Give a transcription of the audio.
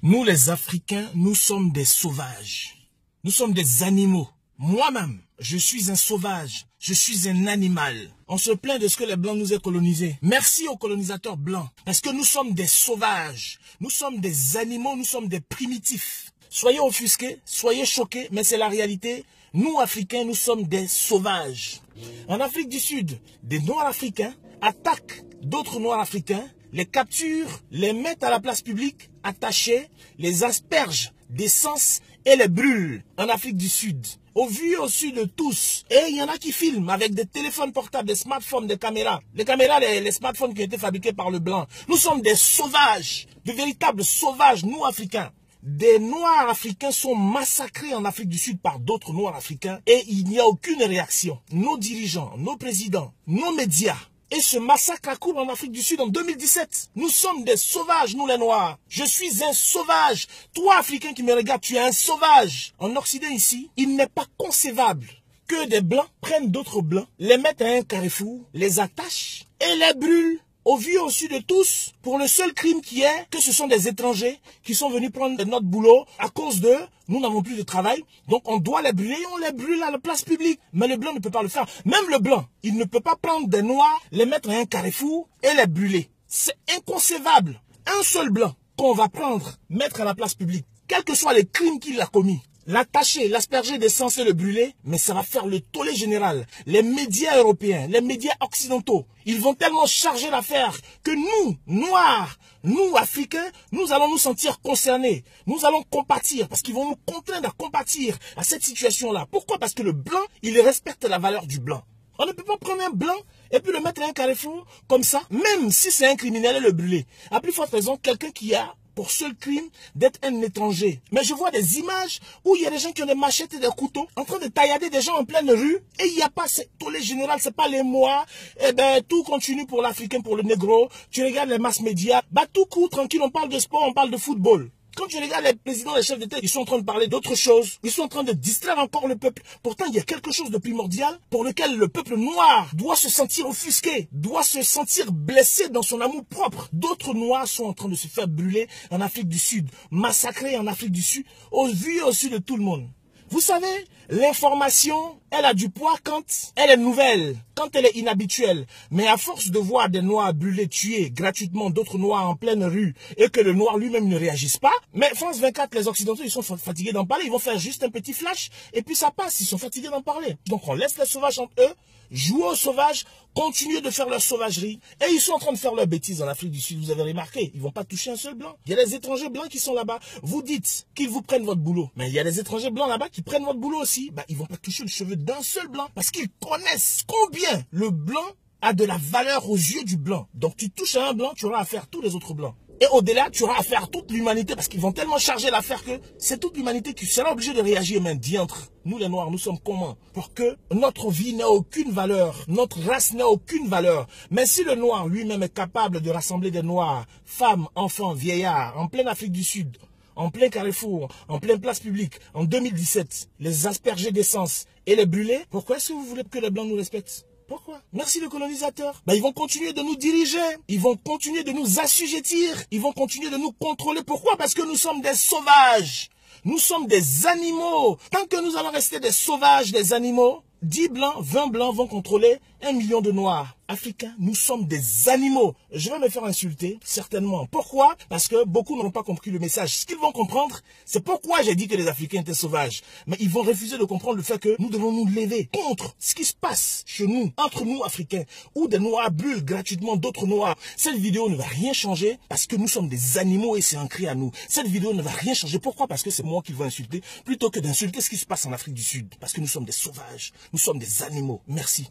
Nous les Africains, nous sommes des sauvages. Nous sommes des animaux. Moi-même, je suis un sauvage. Je suis un animal. On se plaint de ce que les Blancs nous aient colonisés. Merci aux colonisateurs blancs. Parce que nous sommes des sauvages. Nous sommes des animaux, nous sommes des primitifs. Soyez offusqués, soyez choqués, mais c'est la réalité. Nous, Africains, nous sommes des sauvages. En Afrique du Sud, des Noirs africains attaquent d'autres Noirs africains, les capturent, les mettent à la place publique, attachés, les aspergent d'essence et les brûlent en Afrique du Sud. Au vu et au su de tous. Et il y en a qui filment avec des téléphones portables, des smartphones, des caméras. Les caméras, les smartphones qui ont été fabriqués par le blanc. Nous sommes des sauvages, de véritables sauvages, nous, Africains. Des Noirs africains sont massacrés en Afrique du Sud par d'autres Noirs africains et il n'y a aucune réaction. Nos dirigeants, nos présidents, nos médias. Et ce massacre a cours en Afrique du Sud en 2017. Nous sommes des sauvages, nous les Noirs. Je suis un sauvage. Toi, Africain qui me regarde, tu es un sauvage. En Occident ici, il n'est pas concevable que des Blancs prennent d'autres Blancs, les mettent à un carrefour, les attachent et les brûlent. Au vu et au su de tous, pour le seul crime qui est que ce sont des étrangers qui sont venus prendre notre boulot à cause d'eux. Nous n'avons plus de travail, donc on doit les brûler et on les brûle à la place publique. Mais le blanc ne peut pas le faire. Même le blanc, il ne peut pas prendre des noirs, les mettre à un carrefour et les brûler. C'est inconcevable. Un seul blanc qu'on va prendre, mettre à la place publique, quels que soient les crimes qu'il a commis. L'attacher, l'asperger d'essence et le brûler, mais ça va faire le tollé général. Les médias européens, les médias occidentaux, ils vont tellement charger l'affaire que nous, Noirs, nous, Africains, nous allons nous sentir concernés. Nous allons compatir parce qu'ils vont nous contraindre à compatir à cette situation-là. Pourquoi? Parce que le blanc, il respecte la valeur du blanc. On ne peut pas prendre un blanc et puis le mettre à un carrefour comme ça, même si c'est un criminel et le brûler. À plus forte raison, quelqu'un qui a pour seul crime d'être un étranger. Mais je vois des images où il y a des gens qui ont des machettes et des couteaux en train de taillader des gens en pleine rue et il n'y a pas ce tollé général, c'est pas les mois. Eh ben, tout continue pour l'Africain, pour le négro. Tu regardes les masses médias, bah tout court, tranquille, on parle de sport, on parle de football. Quand tu regardes les présidents, les chefs d'État, ils sont en train de parler d'autre chose. Ils sont en train de distraire encore le peuple. Pourtant, il y a quelque chose de primordial pour lequel le peuple noir doit se sentir offusqué, doit se sentir blessé dans son amour propre. D'autres noirs sont en train de se faire brûler en Afrique du Sud, massacrés en Afrique du Sud, au vu et au su de tout le monde. Vous savez, l'information, elle a du poids quand elle est nouvelle, quand elle est inhabituelle. Mais à force de voir des noirs brûlés, tués gratuitement, d'autres noirs en pleine rue, et que le noir lui-même ne réagisse pas, mais France 24, les Occidentaux, ils sont fatigués d'en parler, ils vont faire juste un petit flash, et puis ça passe, ils sont fatigués d'en parler. Donc on laisse les sauvages entre eux, jouer aux sauvages, continuer de faire leur sauvagerie, et ils sont en train de faire leurs bêtises en Afrique du Sud, vous avez remarqué, ils vont pas toucher un seul blanc. Il y a des étrangers blancs qui sont là-bas, vous dites qu'ils vous prennent votre boulot, mais il y a des étrangers blancs là-bas qui prennent votre boulot aussi, bah, ils vont pas toucher le cheveu d'un seul blanc, parce qu'ils connaissent combien le blanc a de la valeur aux yeux du blanc. Donc tu touches à un blanc, tu auras affaire à tous les autres blancs. Et au-delà, tu auras affaire à toute l'humanité parce qu'ils vont tellement charger l'affaire que c'est toute l'humanité qui sera obligée de réagir. Mais diantre, nous les Noirs, nous sommes comment? Pour que notre vie n'ait aucune valeur, notre race n'ait aucune valeur. Mais si le Noir lui-même est capable de rassembler des Noirs, femmes, enfants, vieillards, en pleine Afrique du Sud, en plein carrefour, en pleine place publique, en 2017, les asperger d'essence et les brûler, pourquoi est-ce que vous voulez que les Blancs nous respectent? Pourquoi? Merci les colonisateurs. Ben, ils vont continuer de nous diriger. Ils vont continuer de nous assujettir. Ils vont continuer de nous contrôler. Pourquoi? Parce que nous sommes des sauvages. Nous sommes des animaux. Tant que nous allons rester des sauvages, des animaux, 10 blancs, 20 blancs vont contrôler 1 million de noirs. Africains, nous sommes des animaux. Je vais me faire insulter, certainement. Pourquoi? Parce que beaucoup n'ont pas compris le message. Ce qu'ils vont comprendre, c'est pourquoi j'ai dit que les Africains étaient sauvages. Mais ils vont refuser de comprendre le fait que nous devons nous lever contre ce qui se passe chez nous, entre nous Africains, où des noirs brûlent gratuitement d'autres noirs. Cette vidéo ne va rien changer parce que nous sommes des animaux et c'est ancré à nous. Cette vidéo ne va rien changer. Pourquoi? Parce que c'est moi qui vais insulter plutôt que d'insulter ce qui se passe en Afrique du Sud. Parce que nous sommes des sauvages. Nous sommes des animaux. Merci.